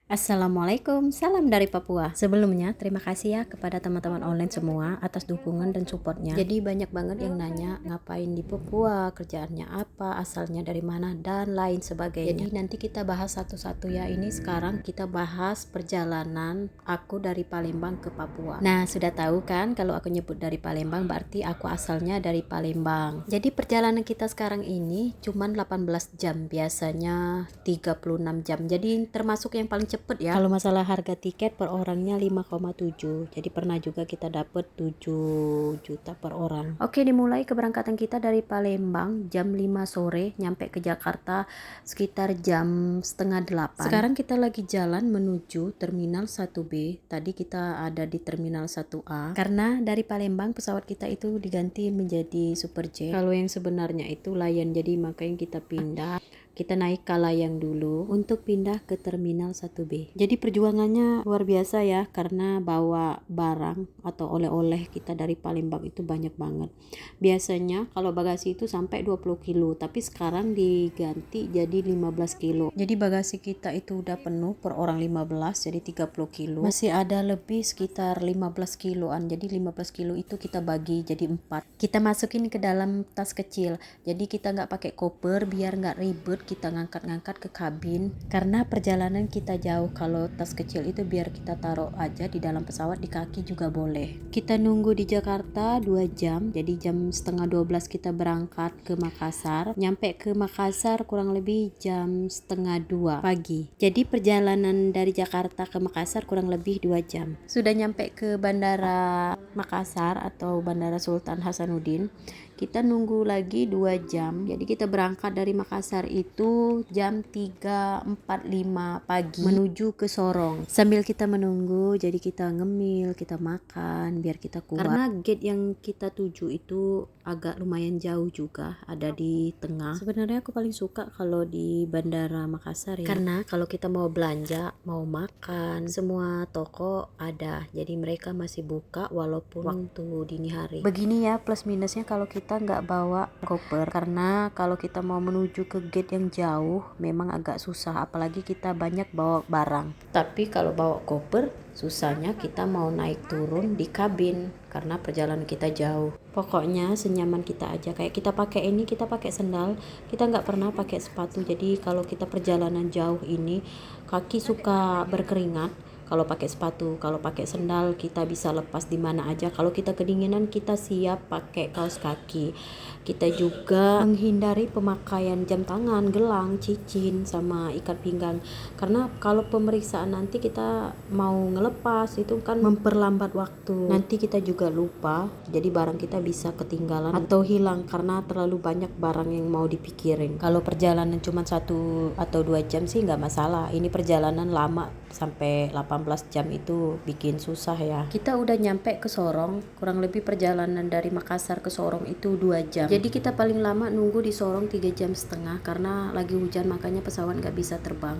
Assalamualaikum, salam dari Papua. Sebelumnya, terima kasih ya kepada teman-teman online semua atas dukungan dan supportnya. Jadi banyak banget yang nanya ngapain di Papua, kerjaannya apa, asalnya dari mana, dan lain sebagainya. Jadi nanti kita bahas satu-satu ya. Ini sekarang kita bahas perjalanan aku dari Palembang ke Papua. Nah, sudah tahu kan kalau aku nyebut dari Palembang berarti aku asalnya dari Palembang. Jadi perjalanan kita sekarang ini cuman 18 jam, biasanya 36 jam. Jadi termasuk yang paling cepet ya. Kalau masalah harga tiket per orangnya 5,7. Jadi pernah juga kita dapet 7 juta per orang. Oke, dimulai keberangkatan kita dari Palembang jam 5 sore, nyampe ke Jakarta sekitar jam setengah 8. Sekarang kita lagi jalan menuju Terminal 1B. Tadi kita ada di Terminal 1A. Karena dari Palembang pesawat kita itu diganti menjadi Super Jet. Kalau yang sebenarnya itu Lion, jadi makanya kita pindah. Kita naik ke Layang dulu untuk pindah ke Terminal 1B. Jadi perjuangannya luar biasa ya, karena bawa barang atau oleh-oleh kita dari Palembang itu banyak banget. Biasanya kalau bagasi itu sampai 20 kilo, tapi sekarang diganti jadi 15 kilo. Jadi bagasi kita itu udah penuh per orang 15, jadi 30 kilo. Masih ada lebih sekitar 15 kiloan. Jadi 15 kilo itu kita bagi jadi 4. Kita masukin ke dalam tas kecil. Jadi kita nggak pakai koper biar nggak ribet kita ngangkat-ngangkat ke kabin, karena perjalanan kita jauh. Kalau tas kecil itu biar kita taruh aja di dalam pesawat, di kaki juga boleh. Kita nunggu di Jakarta 2 jam, jadi jam setengah 12 kita berangkat ke Makassar. Nyampe ke Makassar kurang lebih jam setengah 2 pagi. Jadi perjalanan dari Jakarta ke Makassar kurang lebih 2 jam. Sudah nyampe ke Bandara Makassar atau Bandara Sultan Hasanuddin, kita nunggu lagi 2 jam. Jadi kita berangkat dari Makassar itu jam 3.45 pagi menuju ke Sorong. Sambil kita menunggu, jadi kita ngemil, kita makan biar kita kuat. Karena gate yang kita tuju itu agak lumayan jauh juga, ada di tengah. Sebenarnya aku paling suka kalau di Bandara Makassar ya. Karena kalau kita mau belanja, mau makan, semua toko ada. Jadi mereka masih buka walaupun waktu dini hari. Begini ya plus minusnya kalau kita nggak bawa koper, karena kalau kita mau menuju ke gate yang jauh memang agak susah, apalagi kita banyak bawa barang. Tapi kalau bawa koper, susahnya kita mau naik turun di kabin karena perjalanan kita jauh. Pokoknya senyaman kita aja. Kayak kita pakai ini, kita pakai sendal, kita nggak pernah pakai sepatu. Jadi kalau kita perjalanan jauh ini kaki suka berkeringat kalau pakai sepatu. Kalau pakai sendal kita bisa lepas di mana aja. Kalau kita kedinginan kita siap pakai kaos kaki. Kita juga menghindari pemakaian jam tangan, gelang, cincin, sama ikat pinggang. Karena kalau pemeriksaan nanti kita mau ngelepas itu kan memperlambat waktu. Nanti kita juga lupa, jadi barang kita bisa ketinggalan atau hilang karena terlalu banyak barang yang mau dipikirin. Kalau perjalanan cuma 1 atau 2 jam sih nggak masalah. Ini perjalanan lama sampai 18 jam itu bikin susah ya. Kita udah nyampe ke Sorong, kurang lebih perjalanan dari Makassar ke Sorong itu 2 jam. Jadi kita paling lama nunggu di Sorong 3,5 jam karena lagi hujan, makanya pesawat nggak bisa terbang.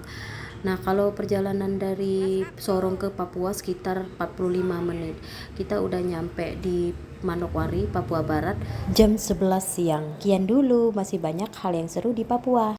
Nah, kalau perjalanan dari Sorong ke Papua sekitar 45 menit. Kita udah nyampe di Manokwari, Papua Barat jam 11 siang. Kian dulu, masih banyak hal yang seru di Papua.